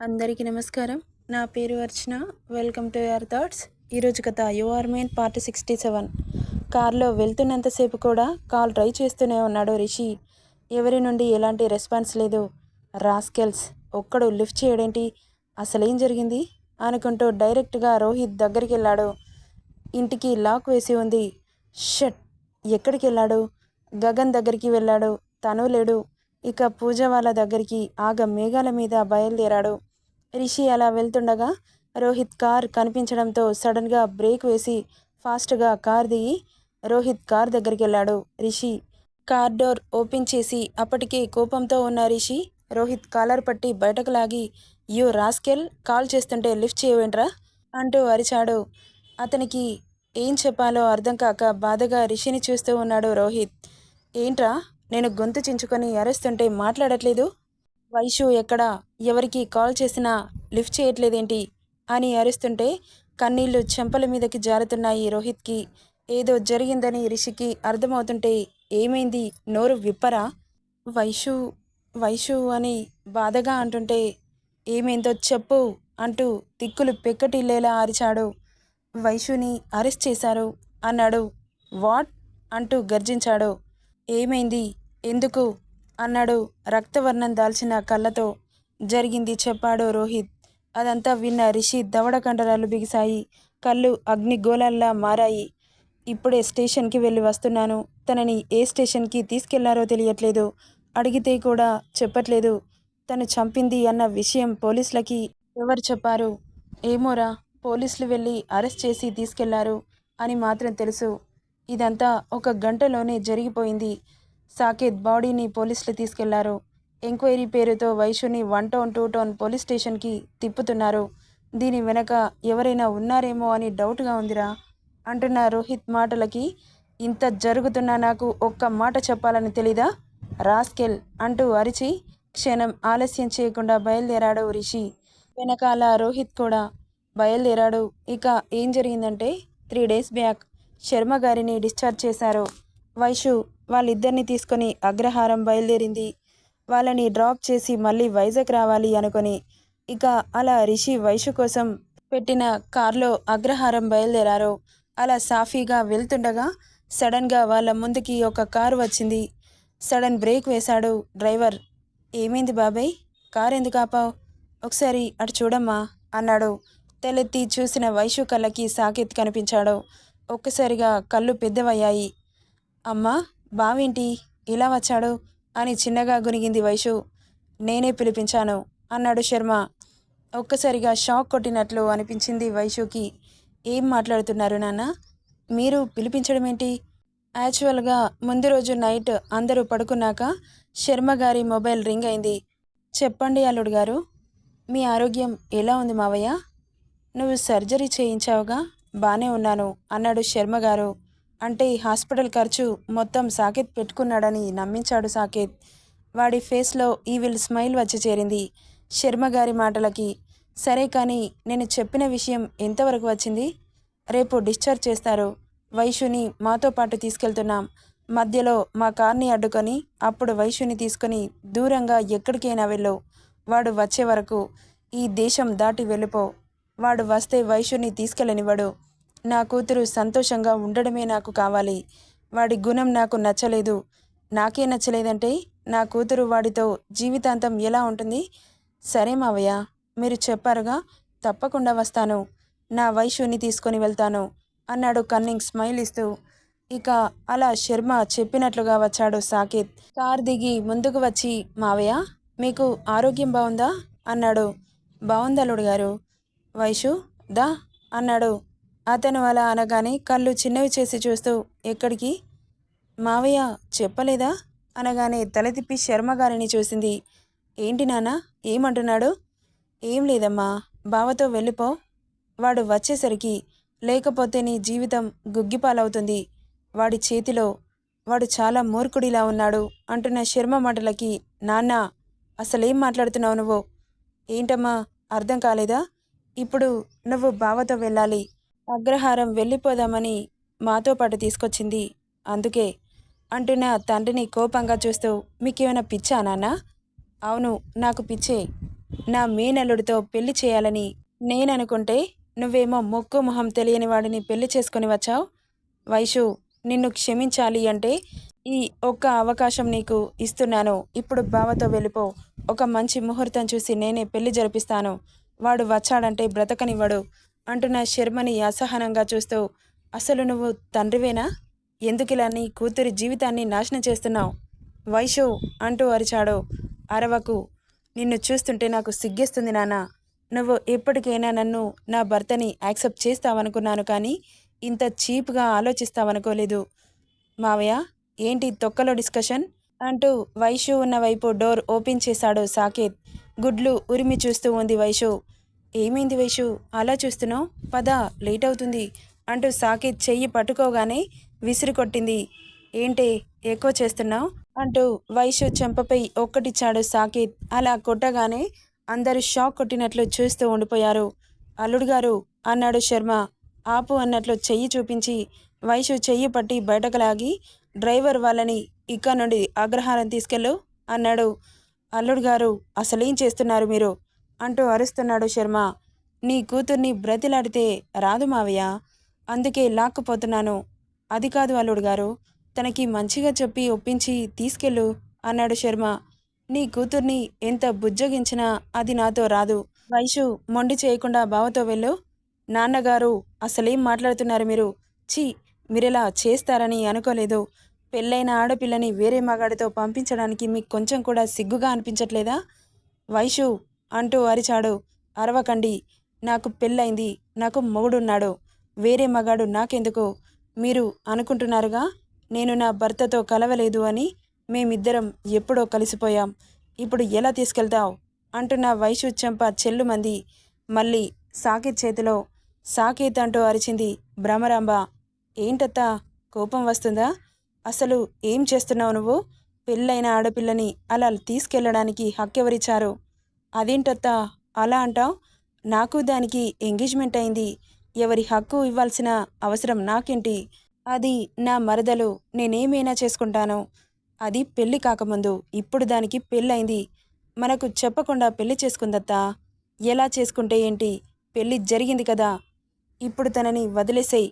అందరికీ నమస్కారం. నా పేరు Archana. Welcome to your thoughts. ఈరోజు కథ యువర్ మెయిన్ పార్ట్ 67. కార్లో వెళ్తున్నంతసేపు కూడా కాల్ ట్రై చేస్తూనే ఉన్నాడు రిషి. ఎవరి నుండి ఎలాంటి రెస్పాన్స్ లేదు. రాస్కెల్స్ ఒక్కడు లిఫ్ట్ చేయడేంటి, అసలేం జరిగింది అనుకుంటూ డైరెక్ట్గా రోహిత్ దగ్గరికి వెళ్ళాడు. ఇంటికి లాక్ వేసి ఉంది. షట్, ఎక్కడికి వెళ్ళాడు? గగన్ దగ్గరికి వెళ్ళాడు, తను లేడు. ఇక పూజ వాళ్ళ దగ్గరికి ఆగ మేఘాల మీద బయలుదేరాడు. రిషి అలా వెళ్తుండగా రోహిత్ కార్ కనిపించడంతో సడన్గా బ్రేక్ వేసి ఫాస్ట్గా కార్ దిగి రోహిత్ కార్ దగ్గరికి వెళ్ళాడు. రిషి కార్ డోర్ ఓపెన్ చేసి అప్పటికే కోపంతో ఉన్న రిషి రోహిత్ కాలర్ పట్టి బయటకు లాగి, యూ రాస్కెల్, కాల్ చేస్తుంటే లిఫ్ట్ చేయవేంట్రా అంటూ అరిచాడు. అతనికి ఏం చెప్పాలో అర్థం కాక బాధగా రిషిని చూస్తూ ఉన్నాడు రోహిత్. ఏంట్రా, నేను గొంతు చించుకొని అరుస్తుంటే మాట్లాడట్లేదు? వైషు ఎక్కడా? ఎవరికి కాల్ చేసినా లిఫ్ట్ చేయట్లేదేంటి అని అరుస్తుంటే కన్నీళ్లు చెంపల మీదకి జారుతున్నాయి రోహిత్కి. ఏదో జరిగిందని రిషికి అర్థమవుతుంటే, ఏమైంది, నోరు విప్పరా? వైషు వైషు అని బాధగా అంటుంటే, ఏమైందో చెప్పు అంటూ తిక్కులు పెక్కటిల్లేలా అరిచాడు. వైషుని అరెస్ట్ చేశారు అన్నాడు. వాట్ అంటూ గర్జించాడు. ఏమైంది, ఎందుకు అన్నాడు రక్తవర్ణం దాల్చిన కళ్ళతో. జరిగింది చెప్పాడు రోహిత్. అదంతా విన్న రిషి దవడ కండరాలు బిగిశాయి. కళ్ళు అగ్నిగోళాల్లా మారాయి. ఇప్పుడే స్టేషన్కి వెళ్ళి వస్తున్నాను. తనని ఏ స్టేషన్కి తీసుకెళ్లారో తెలియట్లేదు. అడిగితే కూడా చెప్పట్లేదు. తను చంపింది అన్న విషయం పోలీసులకి ఎవరు చెప్పారు? ఏమోరా, పోలీసులు వెళ్ళి అరెస్ట్ చేసి తీసుకెళ్లారు అని మాత్రం తెలుసు. ఇదంతా ఒక గంటలోనే జరిగిపోయింది. సాకేత్ బాడీని పోలీసులు తీసుకెళ్లారు. ఎంక్వైరీ పేరుతో వైషుని 1 టౌన్ 2 టౌన్ పోలీస్ స్టేషన్కి తిప్పుతున్నారు. దీని వెనక ఎవరైనా ఉన్నారేమో అని డౌట్గా ఉందిరా అంటున్న రోహిత్ మాటలకి, ఇంత జరుగుతున్నా నాకు ఒక్క మాట చెప్పాలని తెలీదా రాస్కెల్ అంటూ అరిచి క్షణం ఆలస్యం చేయకుండా బయలుదేరాడు రిషి. వెనకాల రోహిత్ కూడా బయలుదేరాడు. ఇక ఏం జరిగిందంటే, 3 డేస్ బ్యాక్ శర్మ గారిని డిశ్చార్జ్ చేశారు. వైషు వాళ్ళిద్దరిని తీసుకొని అగ్రహారం బయలుదేరింది. వాళ్ళని డ్రాప్ చేసి మళ్ళీ వైజాగ్ రావాలి అనుకొని ఇక అలా రిషి వైషు కోసం పెట్టిన కార్లో అగ్రహారం బయలుదేరారు. అలా సాఫీగా వెళ్తుండగా సడన్గా వాళ్ళ ముందుకి ఒక కారు వచ్చింది. సడన్ బ్రేక్ వేశాడు డ్రైవర్. ఏమైంది బాబాయ్, కారు ఎందుకు ఆపావు? ఒకసారి అటు చూడమ్మా అన్నాడు. తెలెత్తి చూసిన వైషు కళ్ళకి సాకేత్ కనిపించాడు. ఒక్కసారిగా కళ్ళు పెద్దవయ్యాయి. అమ్మా, బావేంటి ఇలా వచ్చాడు అని చిన్నగా గునిగింది వైషు. నేనే పిలిపించాను అన్నాడు శర్మ. ఒక్కసారిగా షాక్ కొట్టినట్లు అనిపించింది వైషుకి. ఏం మాట్లాడుతున్నారు నాన్న, మీరు పిలిపించడం ఏంటి? యాక్చువల్గా ముందు రోజు నైట్ అందరూ పడుకున్నాక శర్మ గారి మొబైల్ రింగ్ అయింది. చెప్పండి అల్లుడు గారు, మీ ఆరోగ్యం ఎలా ఉంది మావయ్య? నువ్వు సర్జరీ చేయించావుగా, బానే ఉన్నాను అన్నాడు శర్మ గారు. అంటే హాస్పిటల్ ఖర్చు మొత్తం సాకేత్ పెట్టుకున్నాడని నమ్మించాడు సాకేత్. వాడి ఫేస్లో ఈవిల్ స్మైల్ వచ్చి చేరింది శర్మ గారి మాటలకి. సరే కానీ నేను చెప్పిన విషయం ఎంతవరకు వచ్చింది? రేపు డిశ్చార్జ్ చేస్తారు. వైషుని మాతో పాటు తీసుకెళ్తున్నాం. మధ్యలో మా కార్ని అడ్డుకొని అప్పుడు వైషుని తీసుకొని దూరంగా ఎక్కడికైనా వెళ్ళు. వాడు వచ్చే వరకు ఈ దేశం దాటి వెళ్ళిపో. వాడు వస్తే వైషుని తీసుకెళ్ళనివ్వడు. నా కూతురు సంతోషంగా ఉండడమే నాకు కావాలి. వాడి గుణం నాకు నచ్చలేదు. నాకే నచ్చలేదంటే నా కూతురు వాడితో జీవితాంతం ఎలా ఉంటుంది? సరే మావయ్య, మీరు చెప్పారుగా, తప్పకుండా వస్తాను. నా వైషుని తీసుకొని వెళ్తాను అన్నాడు కన్నింగ్ స్మైల్ ఇస్తూ. ఇక అలా శర్మ చెప్పినట్లుగా వచ్చాడు సాకేత్. కార్ దిగి ముందుకు వచ్చి, మావయ్య మీకు ఆరోగ్యం బాగుందా అన్నాడు. బాగుందల్లుడు గారు. వైషు దా అన్నాడు. అతను అలా అనగానే కళ్ళు చిన్నవి చేసి చూస్తూ, ఎక్కడికి మావయ్య చెప్పలేదా అనగానే తల తిప్పి శర్మగారిని చూసింది. ఏంటి నాన్న, ఏమంటున్నాడు? ఏం లేదమ్మా, బావతో వెళ్ళిపో. వాడు వచ్చేసరికి, లేకపోతే నీ జీవితం గుగ్గిపాలవుతుంది. వాడి చేతిలో వాడు చాలా మూర్ఖుడిలా ఉన్నాడు అంటున్న శర్మ మాటలకి, నాన్న అసలేం మాట్లాడుతున్నావు నువ్వు? ఏంటమ్మా, అర్థం కాలేదా? ఇప్పుడు నువ్వు బావతో వెళ్ళాలి. అగ్రహారం వెళ్ళిపోదామని మాతో పాటు తీసుకొచ్చింది అందుకే అంటున్న తండ్రిని కోపంగా చూస్తూ, మీకేమైనా పిచ్చా నాన్న? అవును, నాకు పిచ్చే. నా మేనల్లుడితో పెళ్లి చేయాలని నేననుకుంటే నువ్వేమో మొక్కు మొహం తెలియని వాడిని పెళ్లి చేసుకుని వచ్చావు. వైషు, నిన్ను క్షమించాలి అంటే ఈ ఒక్క అవకాశం నీకు ఇస్తున్నాను. ఇప్పుడు బావతో వెళ్ళిపో. ఒక మంచి ముహూర్తం చూసి నేనే పెళ్లి జరిపిస్తాను. వాడు వచ్చాడంటే బ్రతకనివ్వడు అంటున్న శర్మని అసహనంగా చూస్తూ, అసలు నువ్వు తండ్రివేనా? ఎందుకిలా నీ కూతురి జీవితాన్ని నాశనం చేస్తున్నావు? వైషు అంటూ అరిచాడు. అరవకు, నిన్ను చూస్తుంటే నాకు సిగ్గేస్తుంది నాన్న. నువ్వు ఎప్పటికైనా నన్ను నా భర్తని యాక్సెప్ట్ చేస్తావనుకున్నాను, కానీ ఇంత చీప్గా ఆలోచిస్తావనుకోలేదు. మావయ్య, ఏంటి తొక్కలో డిస్కషన్ అంటూ వైషు ఉన్న వైపు డోర్ ఓపెన్ చేశాడు సాకేత్. గుడ్లు ఉరిమి చూస్తూ ఉంది వైషు. ఏమైంది వైషు, అలా చూస్తున్నావు? పద, లేట్ అవుతుంది అంటూ సాకేత్ చెయ్యి పట్టుకోగానే విసిరి కొట్టింది. ఏంటి ఎక్కువ చేస్తున్నావు అంటూ వైషు చెంపపై ఒక్కటిచ్చాడు సాకేత్. అలా కొట్టగానే అందరూ షాక్ కొట్టినట్లు చూస్తూ ఉండిపోయారు. అల్లుడు గారు అన్నాడు శర్మ. ఆపు అన్నట్లు చెయ్యి చూపించి వైషు చెయ్యి పట్టి బయటకు లాగి, డ్రైవర్ వాళ్ళని ఇక్కడ నుండి అగ్రహారం తీసుకెళ్ళు అన్నాడు. అల్లుడు గారు, అసలేం చేస్తున్నారు మీరు అంటూ అరుస్తున్నాడు శర్మ. నీ కూతుర్ని బ్రతిలాడితే రాదు మావయ్య, అందుకే లాక్కుపోతున్నాను. అది కాదు అల్లుడు గారు, తనకి మంచిగా చెప్పి ఒప్పించి తీసుకెళ్ళు అన్నాడు శర్మ. నీ కూతుర్ని ఎంత బుజ్జగించినా అది నాతో రాదు. వైషు, మొండి చేయకుండా బావతో వెళ్ళు. నాన్నగారు, అసలేం మాట్లాడుతున్నారు మీరు? ఛీ, మీరిలా చేస్తారని అనుకోలేదు. పెళ్ళైన ఆడపిల్లని వేరే మగాడితో పంపించడానికి మీకు కొంచెం కూడా సిగ్గుగా అనిపించట్లేదా? వైషు అంటూ అరిచాడు. అరవకండి, నాకు పెళ్ళైంది, నాకు మొగుడున్నాడు. వేరే మగాడు నాకెందుకు? మీరు అనుకుంటున్నారుగా నేను నా భర్తతో కలవలేదు అని. మేమిద్దరం ఎప్పుడో కలిసిపోయాం. ఇప్పుడు ఎలా తీసుకెళ్తావు అంటున్న వైషు చెంప చెల్లుమంది. మళ్ళీ సాకేత్ చేతిలో సాకేత్ అంటూ అరిచింది భ్రమరాంబ. ఏంటత్తా, కోపం వస్తుందా? అసలు ఏం చేస్తున్నావు నువ్వు? పెళ్ళైన ఆడపిల్లని అలా తీసుకెళ్ళడానికి హక్కెవరిచ్చారు? అదేంటత్తా అలా అంటావు? నాకు దానికి ఎంగేజ్మెంట్ అయింది. ఎవరి హక్కు ఇవ్వాల్సిన అవసరం నాకేంటి? అది నా మరదలు, నేనేమైనా చేసుకుంటాను. అది పెళ్ళి కాకముందు, ఇప్పుడు దానికి పెళ్ళయింది. మనకు చెప్పకుండా పెళ్లి చేసుకుందత్తా. ఎలా చేసుకుంటే ఏంటి? పెళ్ళి జరిగింది కదా. ఇప్పుడు తనని వదిలేసేయ్.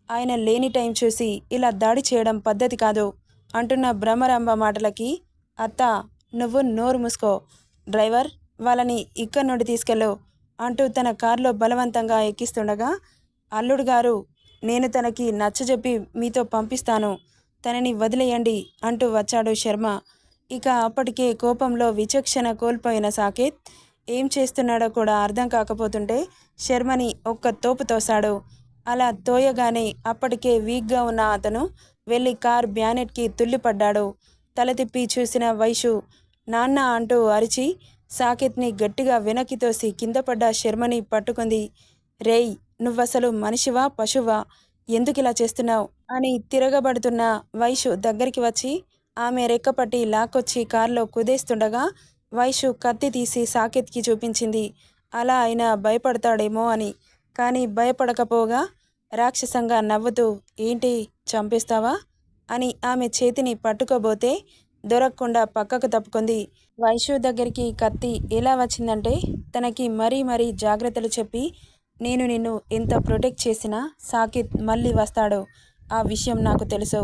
ఆయన లేని టైం చూసి ఇలా దాడి చేయడం పద్ధతి కాదు అంటున్న భ్రమరాంబ మాటలకి, అత్తా, నువ్వు నోరు మూసుకో. డ్రైవర్, వాళ్ళని ఇక్కడి నుండి తీసుకెళ్ళు అంటూ తన కారులో బలవంతంగా ఎక్కిస్తుండగా, అల్లుడు గారు, నేను తనకి నచ్చజెప్పి మీతో పంపిస్తాను, తనని వదిలేయండి అంటూ వచ్చాడు శర్మ. ఇక అప్పటికే కోపంలో విచక్షణ కోల్పోయిన సాకేత్ ఏం చేస్తున్నాడో కూడా అర్థం కాకపోతుంటే శర్మని ఒక్క తోపు తోశాడు. అలా తోయగానే అప్పటికే వీక్గా ఉన్న అతను వెళ్ళి కార్ బ్యానెట్కి తుల్లిపడ్డాడు. తల తిప్పి చూసిన వైషు నాన్న అంటూ అరిచి సాకేత్ని గట్టిగా వెనక్కి తోసి కింద పడ్డ శర్మని పట్టుకుంది. రేయ్, నువ్వసలు మనిషివా పశువా? ఎందుకిలా చేస్తున్నావు అని తిరగబడుతున్న వైషు దగ్గరికి వచ్చి ఆమె రెక్కపట్టి లాక్కొచ్చి కారులో కుదేస్తుండగా వైషు కత్తి తీసి సాకేత్కి చూపించింది. అలా అయినా భయపడతాడేమో అని. కానీ భయపడకపోగా రాక్షసంగా నవ్వుతూ, ఏంటి చంపేస్తావా అని ఆమె చేతిని పట్టుకోబోతే దొరకకుండా పక్కకు తప్పుకుంది. వైషు దగ్గరికి కత్తి ఎలా వచ్చిందంటే, తనకి మరీ మరీ జాగ్రత్తలు చెప్పి నేను నిన్ను ఎంత ప్రొటెక్ట్ చేసినా సాకేత్ మళ్ళీ వస్తాడు. ఆ విషయం నాకు తెలుసు.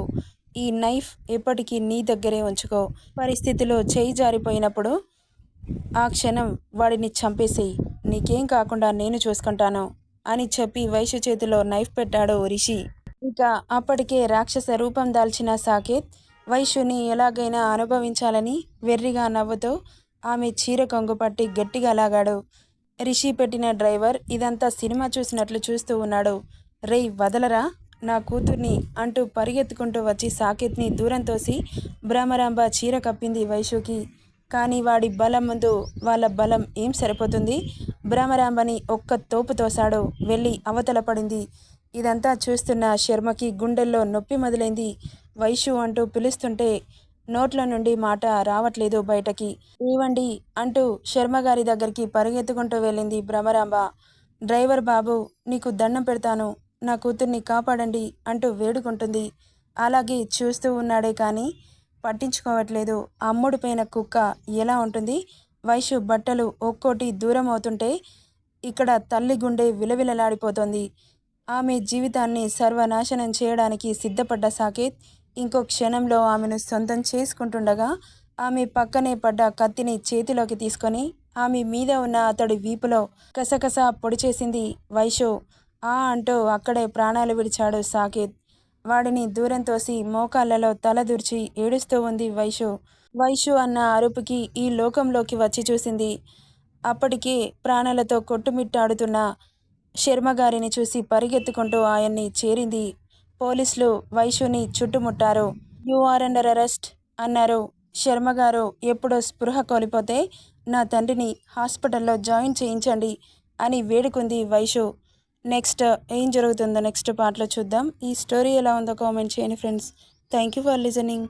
ఈ నైఫ్ ఎప్పటికీ నీ దగ్గరే ఉంచుకో. పరిస్థితిలో చేయి జారిపోయినప్పుడు ఆ క్షణం వాడిని చంపేసేయి. నీకేం కాకుండా నేను చూసుకుంటాను అని చెప్పి వైషు చేతిలో నైఫ్ పెట్టాడు రిషి. ఇక అప్పటికే రాక్షస రూపం దాల్చిన సాకేత్ వైషుని ఎలాగైనా అనుభవించాలని వెర్రిగా నవ్వుతూ ఆమె చీర కొంగు పట్టి గట్టిగా లాగాడు. రిషి పెట్టిన డ్రైవర్ ఇదంతా సినిమా చూసినట్లు చూస్తూ ఉన్నాడు. రేయ్, వదలరా నా కూతుర్ని అంటూ పరిగెత్తుకుంటూ వచ్చి సాకేత్ని దూరం తోసి భ్రమరాంబ చీర కప్పింది వైషుకి. కానీ వాడి బలం ముందు వాళ్ళ బలం ఏం సరిపోతుంది? భ్రమరాంబని ఒక్క తోపు తోశాడు. వెళ్ళి అవతల పడింది. ఇదంతా చూస్తున్న శర్మకి గుండెల్లో నొప్పి మొదలైంది. వైషు అంటూ పిలుస్తుంటే నోట్ల నుండి మాట రావట్లేదు బయటకి. ఏవండి అంటూ శర్మగారి దగ్గరికి పరిగెత్తుకుంటూ వెళ్ళింది భ్రమరాంబ. డ్రైవర్ బాబు, నీకు దండం పెడతాను, నా కూతుర్ని కాపాడండి అంటూ వేడుకుంటుంది. అలాగే చూస్తూ ఉన్నాడే కానీ పట్టించుకోవట్లేదు. అమ్ముడిపోయిన కుక్క ఎలా ఉంటుంది? వైషు బట్టలు ఒక్కోటి దూరం అవుతుంటే ఇక్కడ తల్లి గుండె విలవిలలాడిపోతోంది. ఆమె జీవితాన్ని సర్వనాశనం చేయడానికి సిద్ధపడ్డ సాకేత్ ఇంకో క్షణంలో ఆమెను సొంతం చేసుకుంటుండగా ఆమె పక్కనే పడ్డ కత్తిని చేతిలోకి తీసుకొని ఆమె మీద ఉన్న అతడి వీపులో కసకస పొడి చేసింది వైషు. ఆ అంటూ అక్కడే ప్రాణాలు విడిచాడు సాకేత్. వాడిని దూరం తోసి మోకాళ్లలో తల దూర్చి ఏడుస్తూ ఉంది వైషు. వైషు అన్న అరుపుకి ఈ లోకంలోకి వచ్చి చూసింది. అప్పటికే ప్రాణాలతో కొట్టుమిట్టాడుతున్న శర్మగారిని చూసి పరిగెత్తుకుంటూ ఆయన్ని చేరింది. పోలీసులు వైషుని చుట్టుముట్టారు. "యు ఆర్ అండర్ అరెస్ట్" అన్నారు. శర్మగారు ఎప్పుడో స్పృహ కోల్పోతే నా తండ్రిని హాస్పిటల్లో జాయిన్ చేయించండి అని వేడుకుంది వైషు. నెక్స్ట్ ఏం జరుగుతుందో నెక్స్ట్ పార్ట్లో చూద్దాం. ఈ స్టోరీ ఎలా ఉందో కామెంట్ చేయండి friends. Thank you for listening.